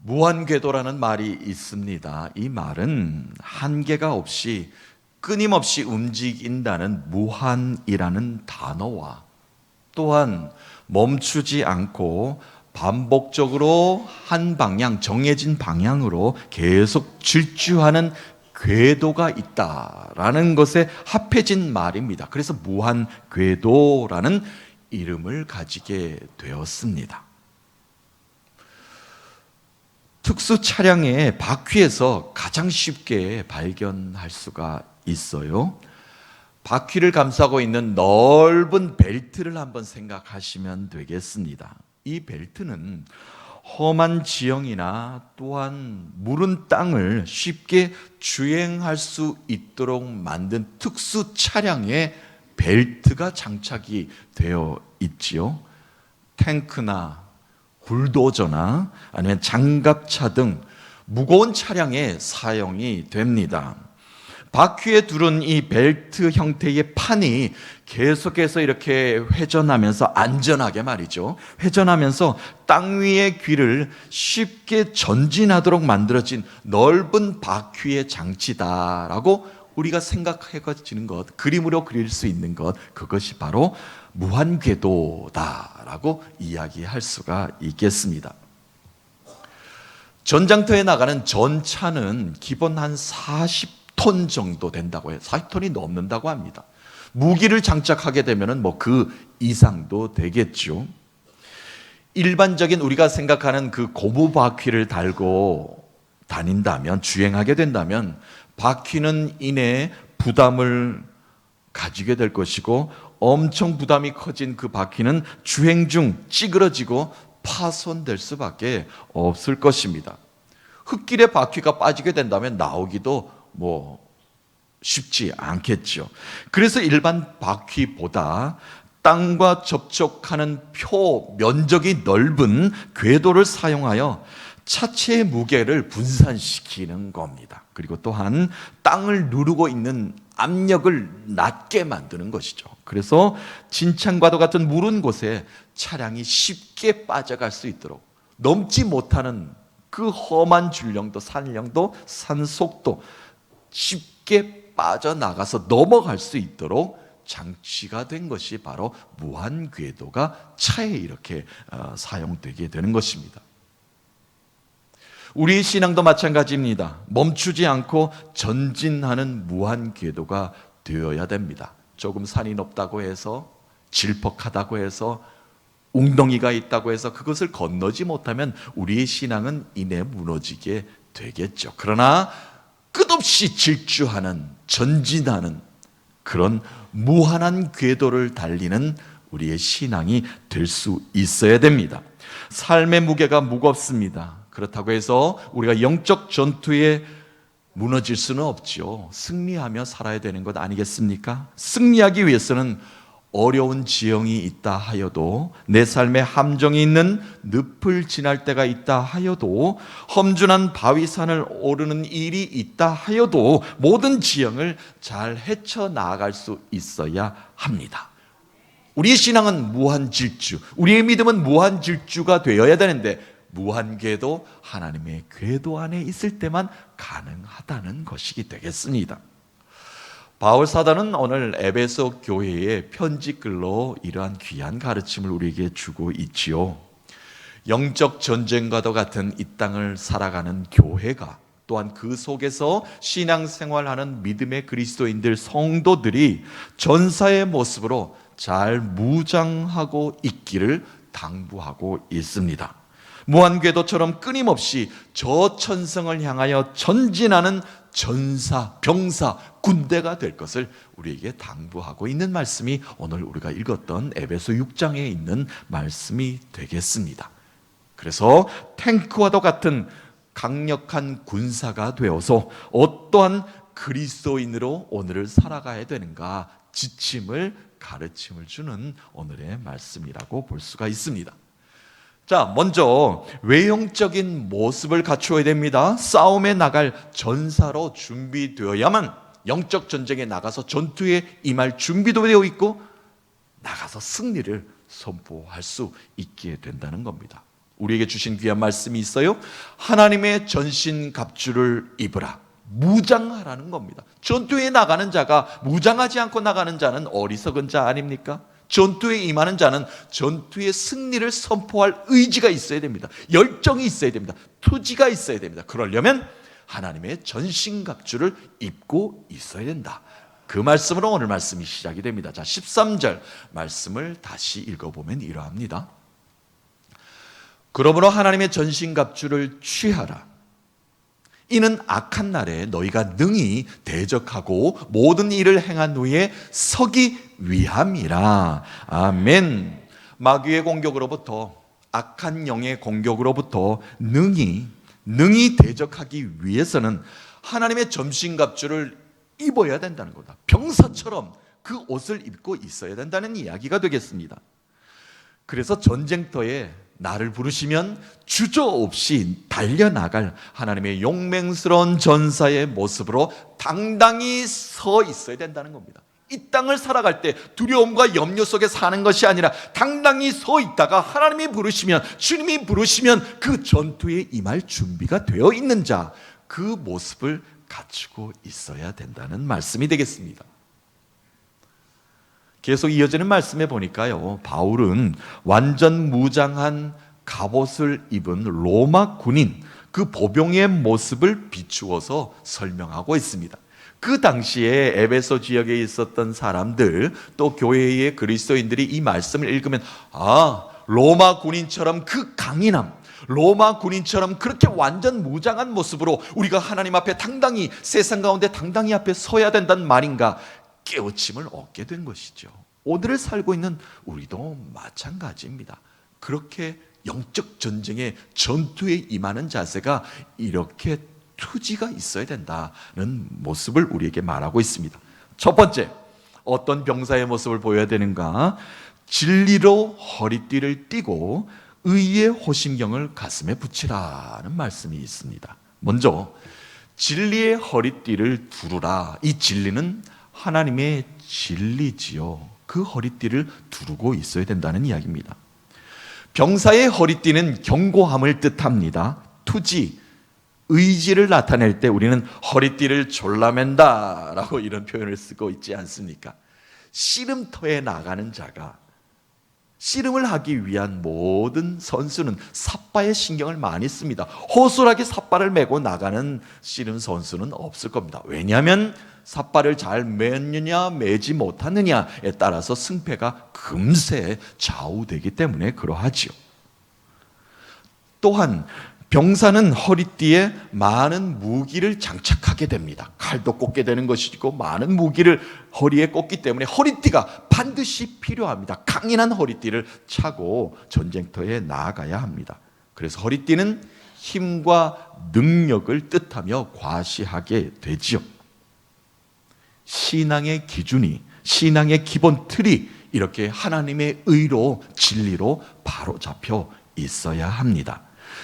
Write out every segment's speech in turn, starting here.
무한궤도라는 말이 있습니다. 이 말은 한계가 없이 끊임없이 움직인다는 무한이라는 단어와 또한 멈추지 않고 반복적으로 한 방향, 정해진 방향으로 계속 질주하는 궤도가 있다라는 것에 합해진 말입니다. 그래서 무한궤도라는 이름을 가지게 되었습니다. 특수 차량의 바퀴에서 가장 쉽게 발견할 수가 있어요. 바퀴를 감싸고 있는 넓은 벨트를 한번 생각하시면 되겠습니다. 이 벨트는 험한 지형이나 또한 무른 땅을 쉽게 주행할 수 있도록 만든 특수 차량에 벨트가 장착이 되어 있지요. 탱크나 불도저나 아니면 장갑차 등 무거운 차량에 사용이 됩니다. 바퀴에 두른 이 벨트 형태의 판이 계속해서 이렇게 회전하면서 안전하게 말이죠. 회전하면서 땅 위의 귀를 쉽게 전진하도록 만들어진 넓은 바퀴의 장치다라고 우리가 생각해지는 것, 그림으로 그릴 수 있는 것, 그것이 바로 무한궤도다라고 이야기할 수가 있겠습니다. 전장터에 나가는 전차는 기본 한 40톤 정도 된다고 해요. 40톤이 넘는다고 합니다. 무기를 장착하게 되면 그 이상도 되겠죠. 일반적인 우리가 생각하는 그 고무 바퀴를 달고 다닌다면, 주행하게 된다면 바퀴는 이내 부담을 가지게 될 것이고 엄청 부담이 커진 그 바퀴는 주행 중 찌그러지고 파손될 수밖에 없을 것입니다. 흙길에 바퀴가 빠지게 된다면 나오기도 쉽지 않겠죠. 그래서 일반 바퀴보다 땅과 접촉하는 표 면적이 넓은 궤도를 사용하여 차체의 무게를 분산시키는 겁니다. 그리고 또한 땅을 누르고 있는 압력을 낮게 만드는 것이죠. 그래서 진창과도 같은 무른 곳에 차량이 쉽게 빠져갈 수 있도록 넘지 못하는 그 험한 줄령도 산령도 산속도 쉽게 빠져나가서 넘어갈 수 있도록 장치가 된 것이 바로 무한궤도가 차에 이렇게 사용되게 되는 것입니다. 우리 신앙도 마찬가지입니다. 멈추지 않고 전진하는 무한궤도가 되어야 됩니다. 조금 산이 높다고 해서, 질퍽하다고 해서, 웅덩이가 있다고 해서 그것을 건너지 못하면 우리의 신앙은 이내 무너지게 되겠죠. 그러나 끝없이 질주하는, 전진하는 그런 무한한 궤도를 달리는 우리의 신앙이 될 수 있어야 됩니다. 삶의 무게가 무겁습니다. 그렇다고 해서 우리가 영적 전투에 무너질 수는 없죠. 승리하며 살아야 되는 것 아니겠습니까? 승리하기 위해서는 어려운 지형이 있다 하여도, 내 삶에 함정이 있는 늪을 지날 때가 있다 하여도, 험준한 바위산을 오르는 일이 있다 하여도 모든 지형을 잘 헤쳐나갈 수 있어야 합니다. 우리의 신앙은 무한질주, 우리의 믿음은 무한질주가 되어야 되는데 무한궤도, 하나님의 궤도 안에 있을 때만 가능하다는 것이기 되겠습니다. 바울 사도는 오늘 에베소 교회의 편지글로 이러한 귀한 가르침을 우리에게 주고 있지요. 영적 전쟁과도 같은 이 땅을 살아가는 교회가, 또한 그 속에서 신앙생활하는 믿음의 그리스도인들, 성도들이 전사의 모습으로 잘 무장하고 있기를 당부하고 있습니다. 무한궤도처럼 끊임없이 저천성을 향하여 전진하는 전사, 병사, 군대가 될 것을 우리에게 당부하고 있는 말씀이 오늘 우리가 읽었던 에베소 6장에 있는 말씀이 되겠습니다. 그래서 탱크와도 같은 강력한 군사가 되어서 어떠한 그리스도인으로 오늘을 살아가야 되는가 지침을, 가르침을 주는 오늘의 말씀이라고 볼 수가 있습니다. 자, 먼저 외형적인 모습을 갖추어야 됩니다. 싸움에 나갈 전사로 준비되어야만 영적 전쟁에 나가서 전투에 임할 준비도 되어 있고 나가서 승리를 선포할 수 있게 된다는 겁니다. 우리에게 주신 귀한 말씀이 있어요. 하나님의 전신갑주를 입으라. 무장하라는 겁니다. 전투에 나가는 자가 무장하지 않고 나가는 자는 어리석은 자 아닙니까? 전투에 임하는 자는 전투의 승리를 선포할 의지가 있어야 됩니다. 열정이 있어야 됩니다. 투지가 있어야 됩니다. 그러려면 하나님의 전신갑주를 입고 있어야 된다. 그 말씀으로 오늘 말씀이 시작이 됩니다. 자, 13절 말씀을 다시 읽어보면 이러합니다. 그러므로 하나님의 전신갑주를 취하라. 이는 악한 날에 너희가 능히 대적하고 모든 일을 행한 후에 서기 위함이라. 아멘. 마귀의 공격으로부터, 악한 영의 공격으로부터 능히 대적하기 위해서는 하나님의 전신갑주를 입어야 된다는 거다. 병사처럼 그 옷을 입고 있어야 된다는 이야기가 되겠습니다. 그래서 전쟁터에 나를 부르시면 주저없이 달려나갈 하나님의 용맹스러운 전사의 모습으로 당당히 서 있어야 된다는 겁니다. 이 땅을 살아갈 때 두려움과 염려 속에 사는 것이 아니라 당당히 서 있다가 하나님이 부르시면, 주님이 부르시면 그 전투에 임할 준비가 되어 있는 자, 그 모습을 갖추고 있어야 된다는 말씀이 되겠습니다. 계속 이어지는 말씀에 보니까요, 바울은 완전 무장한 갑옷을 입은 로마 군인, 그 보병의 모습을 비추어서 설명하고 있습니다. 그 당시에 에베소 지역에 있었던 사람들, 또 교회의 그리스도인들이 이 말씀을 읽으면, 로마 군인처럼 그 강인함, 로마 군인처럼 그렇게 완전 무장한 모습으로 우리가 하나님 앞에 당당히, 세상 가운데 당당히 앞에 서야 된다는 말인가 깨우침을 얻게 된 것이죠. 오늘을 살고 있는 우리도 마찬가지입니다. 그렇게 영적 전쟁에, 전투에 임하는 자세가 이렇게 투지가 있어야 된다는 모습을 우리에게 말하고 있습니다. 첫 번째, 어떤 병사의 모습을 보여야 되는가? 진리로 허리띠를 띠고 의의 호심경을 가슴에 붙이라는 말씀이 있습니다. 먼저 진리의 허리띠를 두르라. 이 진리는 하나님의 진리지요. 그 허리띠를 두르고 있어야 된다는 이야기입니다. 병사의 허리띠는 견고함을 뜻합니다. 투지, 의지를 나타낼 때 우리는 허리띠를 졸라맨다 라고 이런 표현을 쓰고 있지 않습니까? 씨름터에 나가는 자가, 씨름을 하기 위한 모든 선수는 삿바에 신경을 많이 씁니다. 호술하게 삿바를 메고 나가는 씨름 선수는 없을 겁니다. 왜냐하면 삿바를 잘 매느냐 매지 못하느냐에 따라서 승패가 금세 좌우되기 때문에 그러하지요. 또한 병사는 허리띠에 많은 무기를 장착하게 됩니다. 칼도 꽂게 되는 것이고 많은 무기를 허리에 꽂기 때문에 허리띠가 반드시 필요합니다. 강인한 허리띠를 차고 전쟁터에 나아가야 합니다. 그래서 허리띠는 힘과 능력을 뜻하며 과시하게 되지요. 신앙의 기준이, 신앙의 기본 틀이 이렇게 하나님의 의로, 진리로 바로 잡혀 있어야 합니다.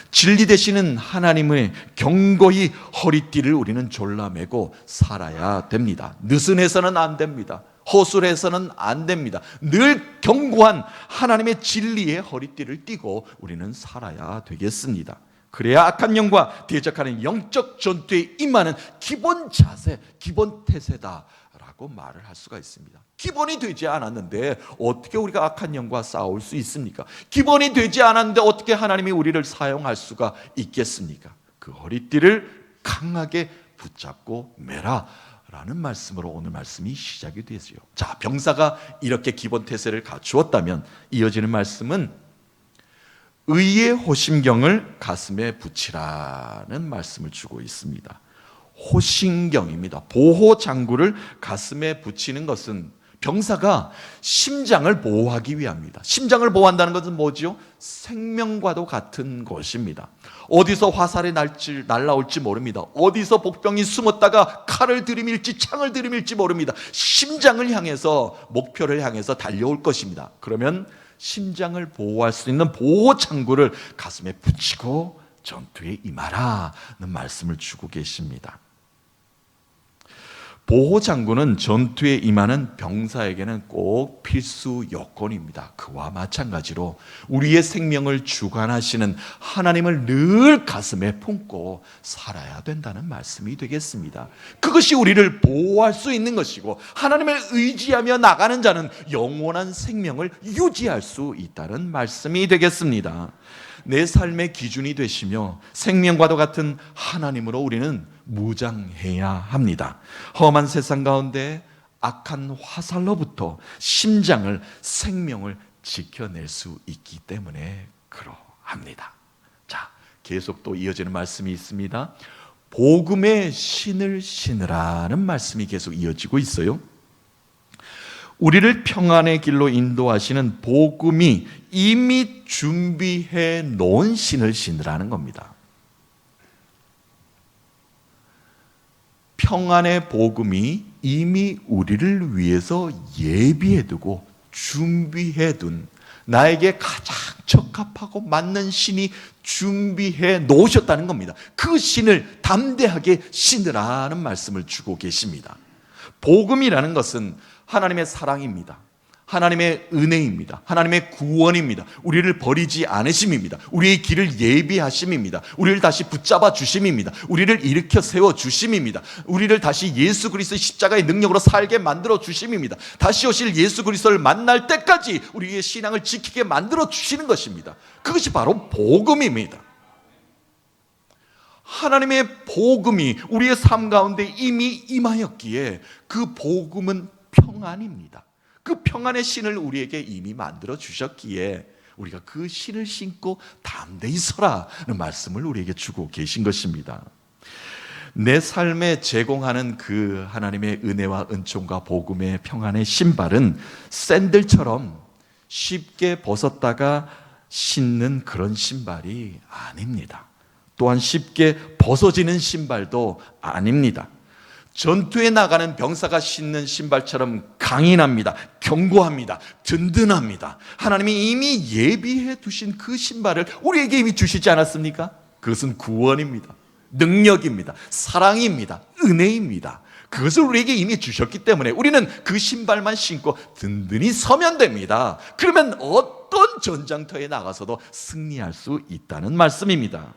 진리 되시는 하나님의 견고히 허리띠를 우리는 졸라매고 살아야 됩니다. 느슨해서는 안 됩니다. 허술해서는 안 됩니다. 늘 견고한 하나님의 진리의 허리띠를 띠고 우리는 살아야 되겠습니다. 그래야 악한 영과 대적하는 영적 전투에 임하는 기본 자세, 기본 태세다라고 말을 할 수가 있습니다. 기본이 되지 않았는데 어떻게 우리가 악한 영과 싸울 수 있습니까? 기본이 되지 않았는데 어떻게 하나님이 우리를 사용할 수가 있겠습니까? 그 허리띠를 강하게 붙잡고 매라 라는 말씀으로 오늘 말씀이 시작이 되죠. 자, 병사가 이렇게 기본 태세를 갖추었다면 이어지는 말씀은 의의 호심경을 가슴에 붙이라는 말씀을 주고 있습니다. 호심경입니다. 보호 장구를 가슴에 붙이는 것은 병사가 심장을 보호하기 위함입니다. 심장을 보호한다는 것은 뭐지요? 생명과도 같은 것입니다. 어디서 화살이 날라올지 모릅니다. 어디서 복병이 숨었다가 칼을 들이밀지 창을 들이밀지 모릅니다. 심장을 향해서, 목표를 향해서 달려올 것입니다. 그러면 심장을 보호할 수 있는 보호 창구를 가슴에 붙이고 전투에 임하라는 말씀을 주고 계십니다. 보호장구는 전투에 임하는 병사에게는 꼭 필수 요건입니다. 그와 마찬가지로 우리의 생명을 주관하시는 하나님을 늘 가슴에 품고 살아야 된다는 말씀이 되겠습니다. 그것이 우리를 보호할 수 있는 것이고, 하나님을 의지하며 나가는 자는 영원한 생명을 유지할 수 있다는 말씀이 되겠습니다. 내 삶의 기준이 되시며 생명과도 같은 하나님으로 우리는 무장해야 합니다. 험한 세상 가운데 악한 화살로부터 심장을, 생명을 지켜낼 수 있기 때문에 그러합니다. 자, 계속 또 이어지는 말씀이 있습니다. 복음의 신을 신으라는 말씀이 계속 이어지고 있어요. 우리를 평안의 길로 인도하시는 복음이 이미 준비해 놓은 신을 신으라는 겁니다. 평안의 복음이 이미 우리를 위해서 예비해 두고 준비해 둔, 나에게 가장 적합하고 맞는 신이 준비해 놓으셨다는 겁니다. 그 신을 담대하게 신으라는 말씀을 주고 계십니다. 복음이라는 것은 하나님의 사랑입니다. 하나님의 은혜입니다. 하나님의 구원입니다. 우리를 버리지 않으심입니다. 우리의 길을 예비하심입니다. 우리를 다시 붙잡아 주심입니다. 우리를 일으켜 세워 주심입니다. 우리를 다시 예수 그리스도의 십자가의 능력으로 살게 만들어 주심입니다. 다시 오실 예수 그리스도를 만날 때까지 우리의 신앙을 지키게 만들어 주시는 것입니다. 그것이 바로 복음입니다. 하나님의 복음이 우리의 삶 가운데 이미 임하였기에 그 복음은 평안입니다. 그 평안의 신을 우리에게 이미 만들어 주셨기에 우리가 그 신을 신고 담대히 서라는 말씀을 우리에게 주고 계신 것입니다. 내 삶에 제공하는 그 하나님의 은혜와 은총과 복음의 평안의 신발은 샌들처럼 쉽게 벗었다가 신는 그런 신발이 아닙니다. 또한 쉽게 벗어지는 신발도 아닙니다. 전투에 나가는 병사가 신는 신발처럼 강인합니다. 견고합니다. 든든합니다. 하나님이 이미 예비해 두신 그 신발을 우리에게 이미 주시지 않았습니까? 그것은 구원입니다. 능력입니다. 사랑입니다. 은혜입니다. 그것을 우리에게 이미 주셨기 때문에 우리는 그 신발만 신고 든든히 서면 됩니다. 그러면 어떤 전장터에 나가서도 승리할 수 있다는 말씀입니다.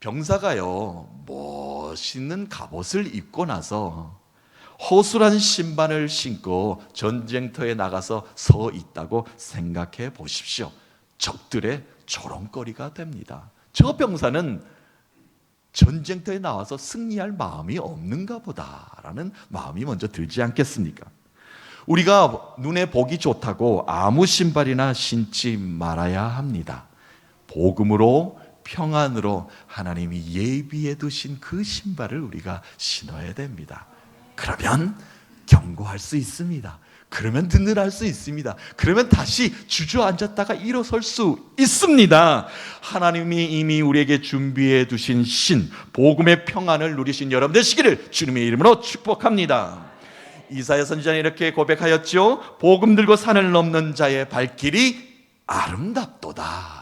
병사가요, 멋있는 갑옷을 입고 나서 허술한 신발을 신고 전쟁터에 나가서 서 있다고 생각해 보십시오. 적들의 조롱거리가 됩니다. 저 병사는 전쟁터에 나와서 승리할 마음이 없는가 보다라는 마음이 먼저 들지 않겠습니까? 우리가 눈에 보기 좋다고 아무 신발이나 신지 말아야 합니다. 복음으로, 평안으로 하나님이 예비해 두신 그 신발을 우리가 신어야 됩니다. 그러면 견고할 수 있습니다. 그러면 든든할 수 있습니다. 그러면 다시 주저앉았다가 일어설 수 있습니다. 하나님이 이미 우리에게 준비해 두신 신, 복음의 평안을 누리신 여러분 되시기를 주님의 이름으로 축복합니다. 이사야 선지자는 이렇게 고백하였죠. 복음 들고 산을 넘는 자의 발길이 아름답도다.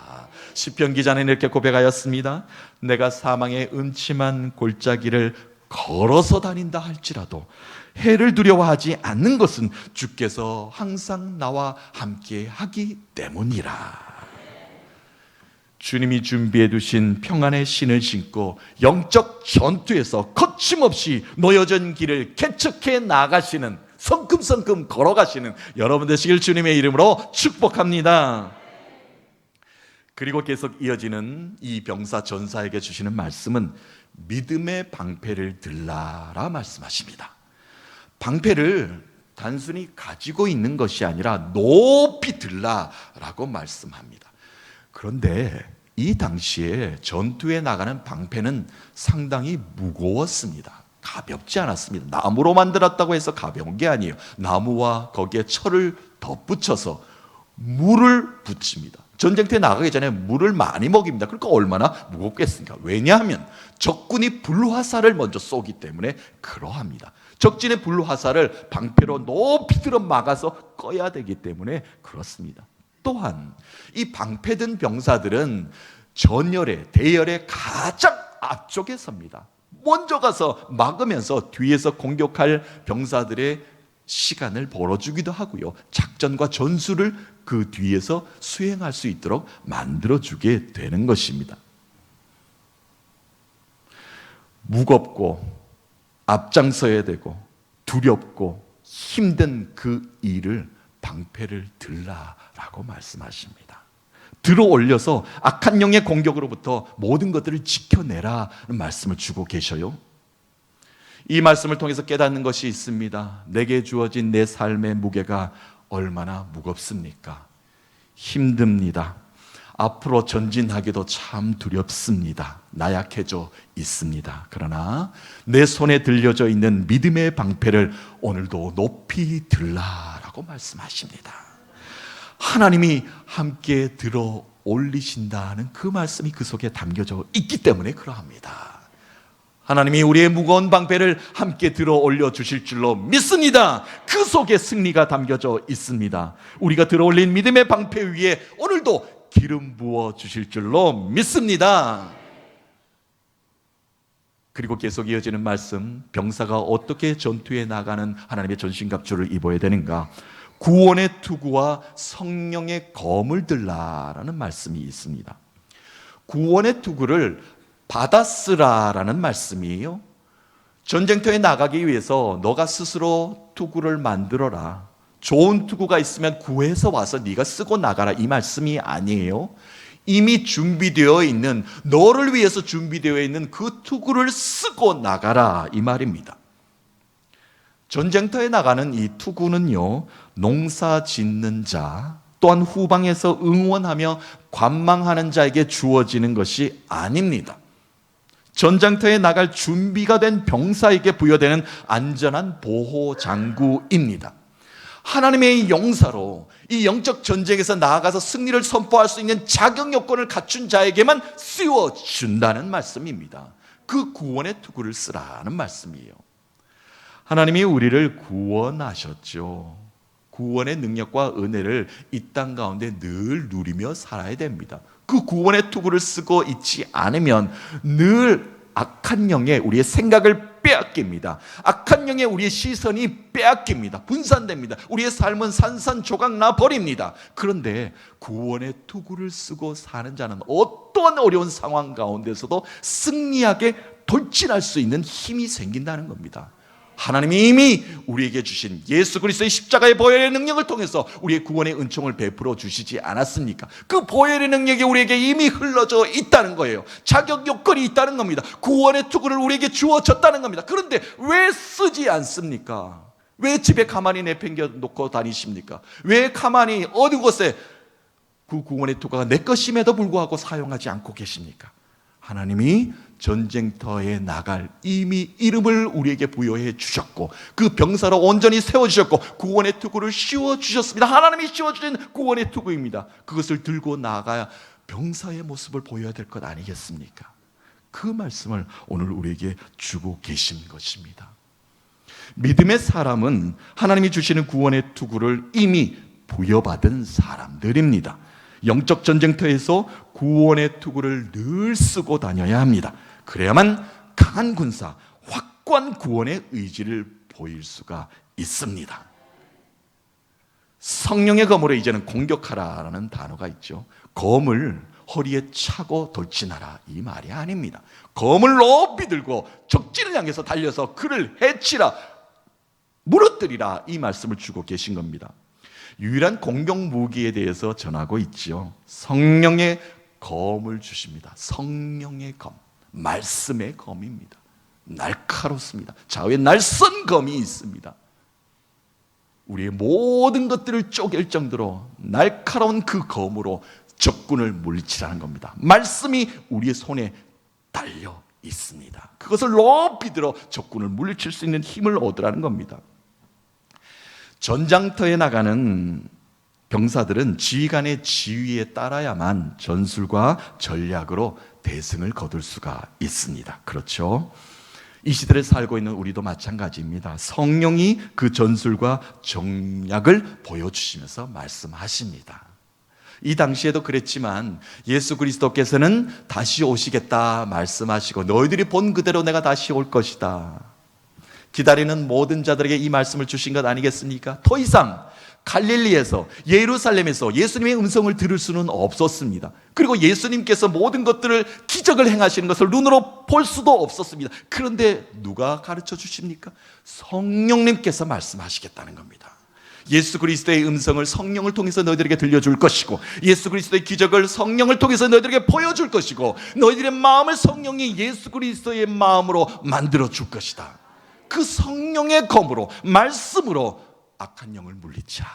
시편 기자는 이렇게 고백하였습니다. 내가 사망의 음침한 골짜기를 걸어서 다닌다 할지라도 해를 두려워하지 않는 것은 주께서 항상 나와 함께 하기 때문이라. 주님이 준비해 두신 평안의 신을 신고 영적 전투에서 거침없이 놓여진 길을 개척해 나가시는, 성큼성큼 걸어가시는 여러분 되시길 주님의 이름으로 축복합니다. 그리고 계속 이어지는 이 병사 전사에게 주시는 말씀은 믿음의 방패를 들라라 말씀하십니다. 방패를 단순히 가지고 있는 것이 아니라 높이 들라라고 말씀합니다. 그런데 이 당시에 전투에 나가는 방패는 상당히 무거웠습니다. 가볍지 않았습니다. 나무로 만들었다고 해서 가벼운 게 아니에요. 나무와 거기에 철을 덧붙여서 물을 붙입니다. 전쟁터에 나가기 전에 물을 많이 먹입니다. 그러니까 얼마나 무겁겠습니까? 왜냐하면 적군이 불화살을 먼저 쏘기 때문에 그러합니다. 적진의 불화살을 방패로 높이 들어 막아서 꺼야 되기 때문에 그렇습니다. 또한 이 방패 든 병사들은 전열의, 대열의 가장 앞쪽에 섭니다. 먼저 가서 막으면서 뒤에서 공격할 병사들의 시간을 벌어주기도 하고요, 작전과 전술을 그 뒤에서 수행할 수 있도록 만들어주게 되는 것입니다. 무겁고 앞장서야 되고 두렵고 힘든 그 일을 방패를 들라라고 말씀하십니다. 들어 올려서 악한 영의 공격으로부터 모든 것들을 지켜내라는 말씀을 주고 계셔요. 이 말씀을 통해서 깨닫는 것이 있습니다. 내게 주어진 내 삶의 무게가 얼마나 무겁습니까? 힘듭니다. 앞으로 전진하기도 참 두렵습니다. 나약해져 있습니다. 그러나 내 손에 들려져 있는 믿음의 방패를 오늘도 높이 들라라고 말씀하십니다. 하나님이 함께 들어 올리신다는 그 말씀이 그 속에 담겨져 있기 때문에 그러합니다. 하나님이 우리의 무거운 방패를 함께 들어 올려 주실 줄로 믿습니다. 그 속에 승리가 담겨져 있습니다. 우리가 들어 올린 믿음의 방패 위에 오늘도 기름 부어 주실 줄로 믿습니다. 그리고 계속 이어지는 말씀, 병사가 어떻게 전투에 나가는 하나님의 전신갑주를 입어야 되는가? 구원의 투구와 성령의 검을 들라라는 말씀이 있습니다. 구원의 투구를 받아 쓰라라는 말씀이에요. 전쟁터에 나가기 위해서 너가 스스로 투구를 만들어라. 좋은 투구가 있으면 구해서 와서 네가 쓰고 나가라, 이 말씀이 아니에요. 이미 준비되어 있는, 너를 위해서 준비되어 있는 그 투구를 쓰고 나가라, 이 말입니다. 전쟁터에 나가는 이 투구는요, 농사 짓는 자 또한 후방에서 응원하며 관망하는 자에게 주어지는 것이 아닙니다. 전장터에 나갈 준비가 된 병사에게 부여되는 안전한 보호 장구입니다. 하나님의 용사로 이 영적 전쟁에서 나아가서 승리를 선포할 수 있는 자격 요건을 갖춘 자에게만 씌워준다는 말씀입니다. 그 구원의 투구를 쓰라는 말씀이에요. 하나님이 우리를 구원하셨죠. 구원의 능력과 은혜를 이 땅 가운데 늘 누리며 살아야 됩니다. 그 구원의 투구를 쓰고 있지 않으면 늘 악한 영에 우리의 생각을 빼앗깁니다. 악한 영에 우리의 시선이 빼앗깁니다. 분산됩니다. 우리의 삶은 산산조각 나버립니다. 그런데 구원의 투구를 쓰고 사는 자는 어떠한 어려운 상황 가운데서도 승리하게 돌진할 수 있는 힘이 생긴다는 겁니다. 하나님이 이미 우리에게 주신 예수 그리스도의 십자가의 보혈의 능력을 통해서 우리의 구원의 은총을 베풀어 주시지 않았습니까? 그 보혈의 능력이 우리에게 이미 흘러져 있다는 거예요. 자격 요건이 있다는 겁니다. 구원의 투구를 우리에게 주어졌다는 겁니다. 그런데 왜 쓰지 않습니까? 왜 집에 가만히 내팽겨 놓고 다니십니까? 왜 가만히 어느 곳에 그 구원의 투구가 내 것임에도 불구하고 사용하지 않고 계십니까? 하나님이 전쟁터에 나갈 이미 이름을 우리에게 부여해 주셨고 그 병사로 온전히 세워주셨고 구원의 투구를 씌워주셨습니다. 하나님이 씌워주신 구원의 투구입니다. 그것을 들고 나가야 병사의 모습을 보여야 될 것 아니겠습니까? 그 말씀을 오늘 우리에게 주고 계신 것입니다. 믿음의 사람은 하나님이 주시는 구원의 투구를 이미 부여받은 사람들입니다. 영적 전쟁터에서 구원의 투구를 늘 쓰고 다녀야 합니다. 그래야만 강한 군사, 확고한 구원의 의지를 보일 수가 있습니다. 성령의 검으로 이제는 공격하라라는 단어가 있죠. 검을 허리에 차고 돌진하라, 이 말이 아닙니다. 검을 높이 들고 적진을 향해서 달려서 그를 해치라, 무너뜨리라, 이 말씀을 주고 계신 겁니다. 유일한 공격 무기에 대해서 전하고 있지요. 성령의 검을 주십니다. 성령의 검, 말씀의 검입니다. 날카롭습니다. 좌우에 날선 검이 있습니다. 우리의 모든 것들을 쪼갤 정도로 날카로운 그 검으로 적군을 물리치라는 겁니다. 말씀이 우리의 손에 달려 있습니다. 그것을 높이 들어 적군을 물리칠 수 있는 힘을 얻으라는 겁니다. 전장터에 나가는 병사들은 지휘관의 지휘에 따라야만 전술과 전략으로 대승을 거둘 수가 있습니다. 그렇죠? 이 시대를 살고 있는 우리도 마찬가지입니다. 성령이 그 전술과 전략을 보여주시면서 말씀하십니다. 이 당시에도 그랬지만 예수 그리스도께서는 다시 오시겠다 말씀하시고 너희들이 본 그대로 내가 다시 올 것이다. 기다리는 모든 자들에게 이 말씀을 주신 것 아니겠습니까? 더 이상 갈릴리에서 예루살렘에서 예수님의 음성을 들을 수는 없었습니다. 그리고 예수님께서 모든 것들을 기적을 행하시는 것을 눈으로 볼 수도 없었습니다. 그런데 누가 가르쳐 주십니까? 성령님께서 말씀하시겠다는 겁니다. 예수 그리스도의 음성을 성령을 통해서 너희들에게 들려줄 것이고, 예수 그리스도의 기적을 성령을 통해서 너희들에게 보여줄 것이고, 너희들의 마음을 성령이 예수 그리스도의 마음으로 만들어 줄 것이다. 그 성령의 검으로, 말씀으로 악한 영을 물리자.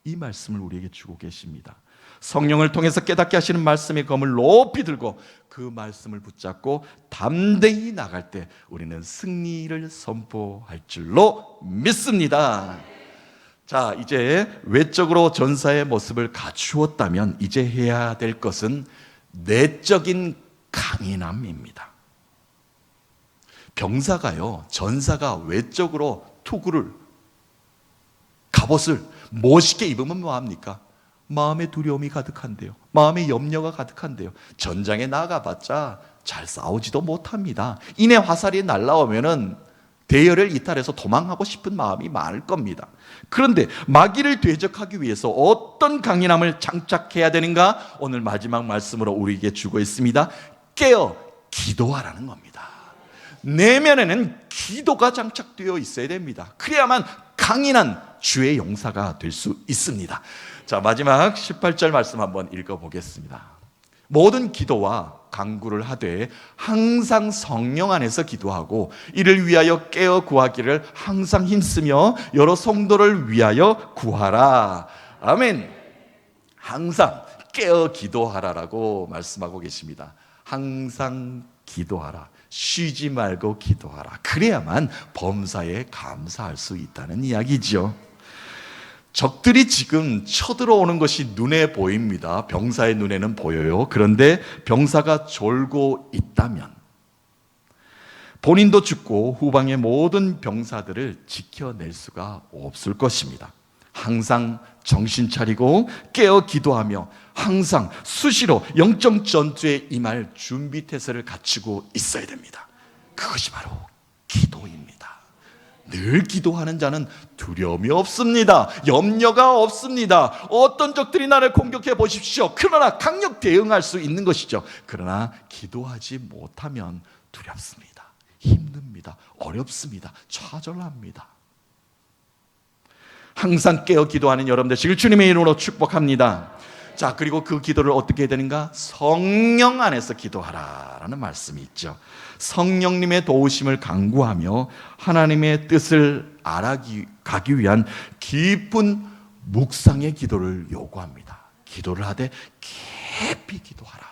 이 말씀을 우리에게 주고 계십니다. 성령을 통해서 깨닫게 하시는 말씀의 검을 높이 들고 그 말씀을 붙잡고 담대히 나갈 때 우리는 승리를 선포할 줄로 믿습니다. 자, 이제 외적으로 전사의 모습을 갖추었다면 이제 해야 될 것은 내적인 강인함입니다. 병사가요, 전사가 외적으로 투구를, 갑옷을 멋있게 입으면 뭐합니까? 마음의 두려움이 가득한데요, 마음의 염려가 가득한데요, 전장에 나가봤자 잘 싸우지도 못합니다. 이내 화살이 날라오면은 대열을 이탈해서 도망하고 싶은 마음이 많을 겁니다. 그런데 마귀를 대적하기 위해서 어떤 강인함을 장착해야 되는가? 오늘 마지막 말씀으로 우리에게 주고 있습니다. 깨어 기도하라는 겁니다. 내면에는 기도가 장착되어 있어야 됩니다. 그래야만 강인한 주의 용사가 될 수 있습니다. 자, 마지막 18절 말씀 한번 읽어보겠습니다. 모든 기도와 간구를 하되 항상 성령 안에서 기도하고 이를 위하여 깨어 구하기를 항상 힘쓰며 여러 성도를 위하여 구하라. 아멘. 항상 깨어 기도하라라고 말씀하고 계십니다. 항상 기도하라. 쉬지 말고 기도하라. 그래야만 범사에 감사할 수 있다는 이야기죠. 적들이 지금 쳐들어오는 것이 눈에 보입니다. 병사의 눈에는 보여요. 그런데 병사가 졸고 있다면 본인도 죽고 후방의 모든 병사들을 지켜낼 수가 없을 것입니다. 항상 정신 차리고 깨어 기도하며 항상 수시로 영적 전투에 임할 준비 태세를 갖추고 있어야 됩니다. 그것이 바로 기도입니다. 늘 기도하는 자는 두려움이 없습니다. 염려가 없습니다. 어떤 적들이 나를 공격해 보십시오. 그러나 강력 대응할 수 있는 것이죠. 그러나 기도하지 못하면 두렵습니다. 힘듭니다. 어렵습니다. 좌절합니다. 항상 깨어 기도하는 여러분 되시길 주님의 이름으로 축복합니다. 자, 그리고 그 기도를 어떻게 해야 되는가? 성령 안에서 기도하라라는 말씀이 있죠. 성령님의 도우심을 간구하며 하나님의 뜻을 알아가기 위한 깊은 묵상의 기도를 요구합니다. 기도를 하되 깊이 기도하라.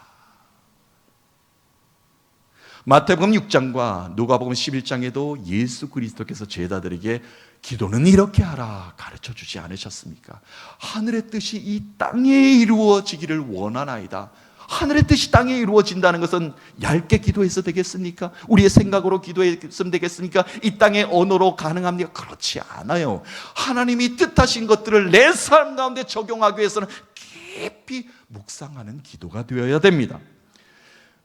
마태복음 6장과 누가복음 11장에도 예수 그리스도께서 제자들에게 기도는 이렇게 하라 가르쳐 주지 않으셨습니까? 하늘의 뜻이 이 땅에 이루어지기를 원하나이다. 하늘의 뜻이 땅에 이루어진다는 것은 얇게 기도해서 되겠습니까? 우리의 생각으로 기도했으면 되겠습니까? 이 땅의 언어로 가능합니까? 그렇지 않아요. 하나님이 뜻하신 것들을 내 삶 가운데 적용하기 위해서는 깊이 묵상하는 기도가 되어야 됩니다.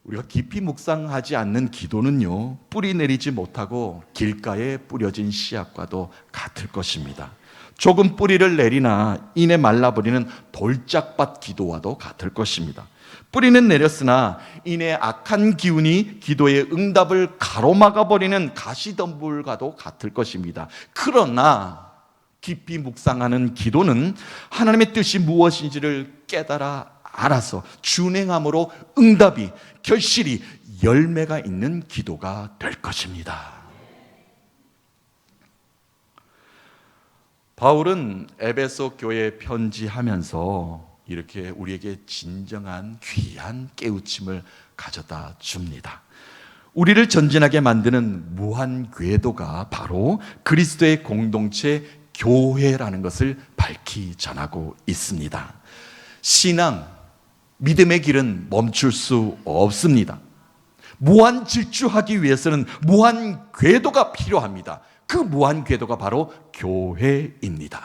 우리가 깊이 묵상하지 않는 기도는요, 뿌리 내리지 못하고 길가에 뿌려진 씨앗과도 같을 것입니다. 조금 뿌리를 내리나 이내 말라버리는 돌짝밭 기도와도 같을 것입니다. 뿌리는 내렸으나 이내 악한 기운이 기도의 응답을 가로막아버리는 가시덤불과도 같을 것입니다. 그러나 깊이 묵상하는 기도는 하나님의 뜻이 무엇인지를 깨달아 알아서 준행함으로 응답이, 결실이, 열매가 있는 기도가 될 것입니다. 바울은 에베소 교회에 편지하면서 이렇게 우리에게 진정한 귀한 깨우침을 가져다 줍니다. 우리를 전진하게 만드는 무한 궤도가 바로 그리스도의 공동체 교회라는 것을 밝히 전하고 있습니다. 신앙, 믿음의 길은 멈출 수 없습니다. 무한 질주하기 위해서는 무한 궤도가 필요합니다. 그 무한 궤도가 바로 교회입니다.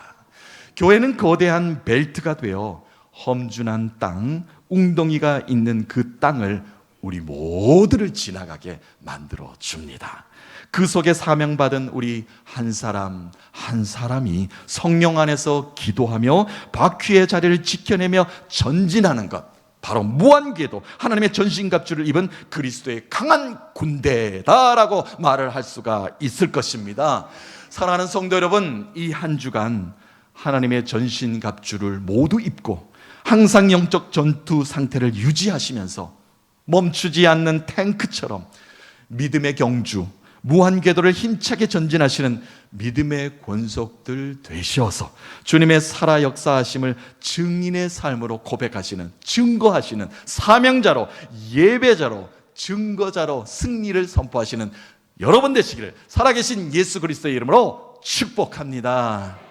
교회는 거대한 벨트가 되어 험준한 땅, 웅덩이가 있는 그 땅을 우리 모두를 지나가게 만들어 줍니다. 그 속에 사명받은 우리 한 사람 한 사람이 성령 안에서 기도하며 바퀴의 자리를 지켜내며 전진하는 것, 바로 무한궤도, 하나님의 전신갑주를 입은 그리스도의 강한 군대다라고 말을 할 수가 있을 것입니다. 사랑하는 성도 여러분, 이 한 주간 하나님의 전신갑주를 모두 입고 항상 영적 전투 상태를 유지하시면서 멈추지 않는 탱크처럼 믿음의 경주, 무한궤도를 힘차게 전진하시는 믿음의 권속들 되셔서 주님의 살아 역사하심을 증인의 삶으로 고백하시는, 증거하시는 사명자로, 예배자로, 증거자로 승리를 선포하시는 여러분 되시기를 살아계신 예수 그리스도의 이름으로 축복합니다.